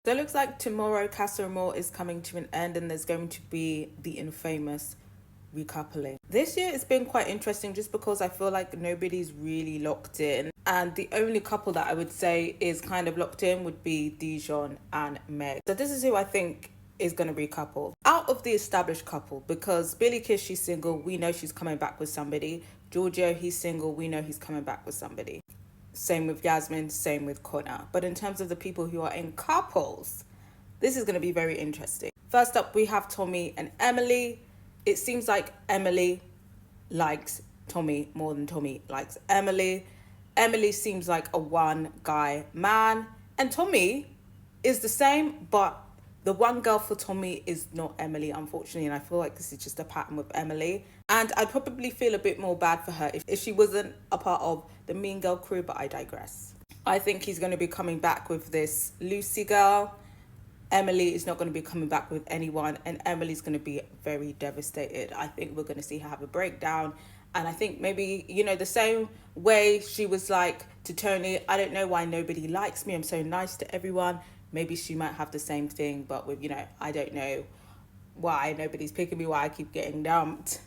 So it looks like tomorrow Casa Amor is coming to an end and there's going to be the infamous recoupling. This year it's been quite interesting just because I feel like nobody's really locked in. And the only couple that I would say is kind of locked in would be Dijon and Meg. So this is who I think is going to recouple. Out of the established couple, because Billy Kiss, she's single, we know she's coming back with somebody. Giorgio, he's single, we know he's coming back with somebody. Same with Yasmin, same with Connor. But in terms of the people who are in couples, this is going to be very interesting. First up, we have Tommy and Emily. It seems like Emily likes Tommy more than Tommy likes Emily. Emily seems like a one-guy man. And Tommy is the same, but the one girl for Tommy is not Emily, unfortunately. And I feel like this is just a pattern with Emily. And I'd probably feel a bit more bad for her if she wasn't a part of the Mean Girl crew, but I digress. I think he's going to be coming back with this Lucy girl. Emily is not going to be coming back with anyone, and Emily's going to be very devastated. I think we're going to see her have a breakdown. And I think maybe, you know, the same way she was like to Tony, I don't know why nobody likes me, I'm so nice to everyone. Maybe she might have the same thing, but with, you know, I don't know why nobody's picking me, why I keep getting dumped.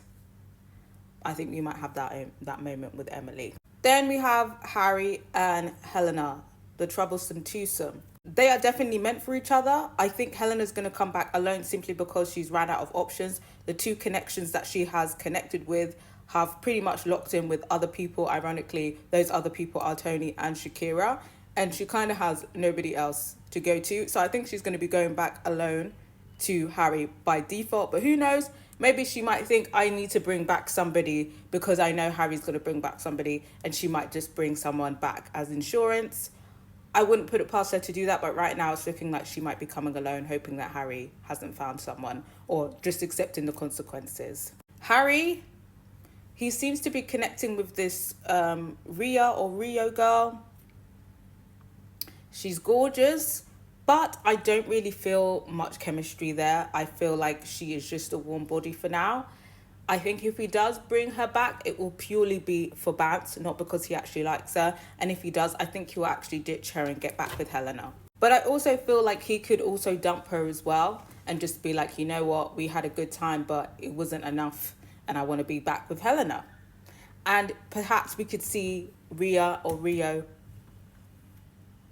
I think we might have that moment with Emily. Then we have Harry and Helena, the troublesome twosome. They are definitely meant for each other. I think Helena's going to come back alone simply because she's ran out of options. The two connections that she has connected with have pretty much locked in with other people. Ironically, those other people are Tony and Shakira. And she kind of has nobody else to go to. So I think she's going to be going back alone to Harry by default. But who knows? Maybe she might think I need to bring back somebody because I know Harry's going to bring back somebody. And she might just bring someone back as insurance. I wouldn't put it past her to do that. But right now it's looking like she might be coming alone, hoping that Harry hasn't found someone or just accepting the consequences. Harry, he seems to be connecting with this Rio girl. She's gorgeous, but I don't really feel much chemistry there. I feel like she is just a warm body for now. I think if he does bring her back, it will purely be for Bance, not because he actually likes her. And if he does, I think he'll actually ditch her and get back with Helena. But I also feel like he could also dump her as well and just be like, you know what, we had a good time, but it wasn't enough and I want to be back with Helena. And perhaps we could see Rio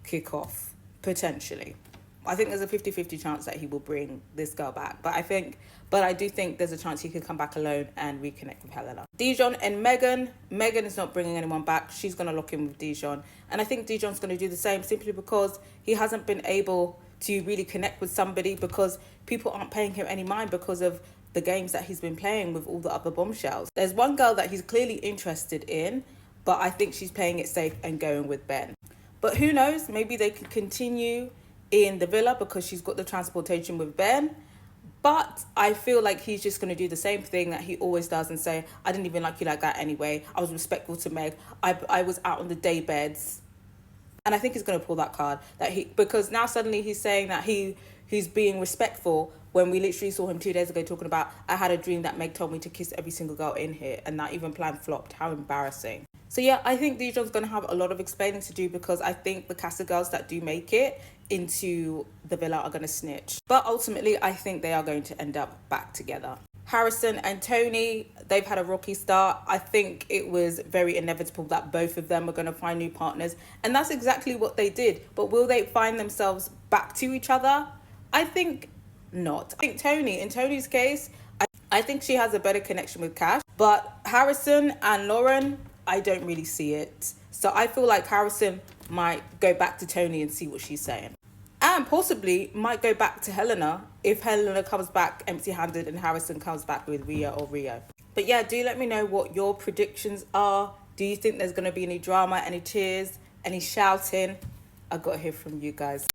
kick off, potentially. I think there's a 50-50 chance that he will bring this girl back. But I do think there's a chance he could come back alone and reconnect with Helena. Dijon and Megan. Megan is not bringing anyone back. She's going to lock in with Dijon. And I think Dijon's going to do the same simply because he hasn't been able to really connect with somebody because people aren't paying him any mind because of the games that he's been playing with all the other bombshells. There's one girl that he's clearly interested in, but I think she's playing it safe and going with Ben. But who knows? Maybe they could continue in the villa because she's got the transportation with Ben. But I feel like he's just going to do the same thing that he always does and say, I didn't even like you like that anyway. I was respectful to Meg. I was out on the day beds. And I think he's going to pull that card. Because now suddenly he's saying that he's being respectful when we literally saw him 2 days ago talking about, I had a dream that Meg told me to kiss every single girl in here. And that even plan flopped. How embarrassing. So yeah, I think Dijon's going to have a lot of explaining to do because I think the Casa girls that do make it into the villa are going to snitch. But ultimately, I think they are going to end up back together. Harrison and Tony, they've had a rocky start. I think it was very inevitable that both of them were going to find new partners. And that's exactly what they did. But will they find themselves back to each other? I think not. I think in Tony's case, I think she has a better connection with Cash. But Harrison and Lauren, I don't really see it. So I feel like Harrison might go back to Tony and see what she's saying. And possibly might go back to Helena if Helena comes back empty-handed and Harrison comes back with Rio. But yeah, do let me know what your predictions are. Do you think there's going to be any drama, any tears, any shouting? I've got to hear from you guys.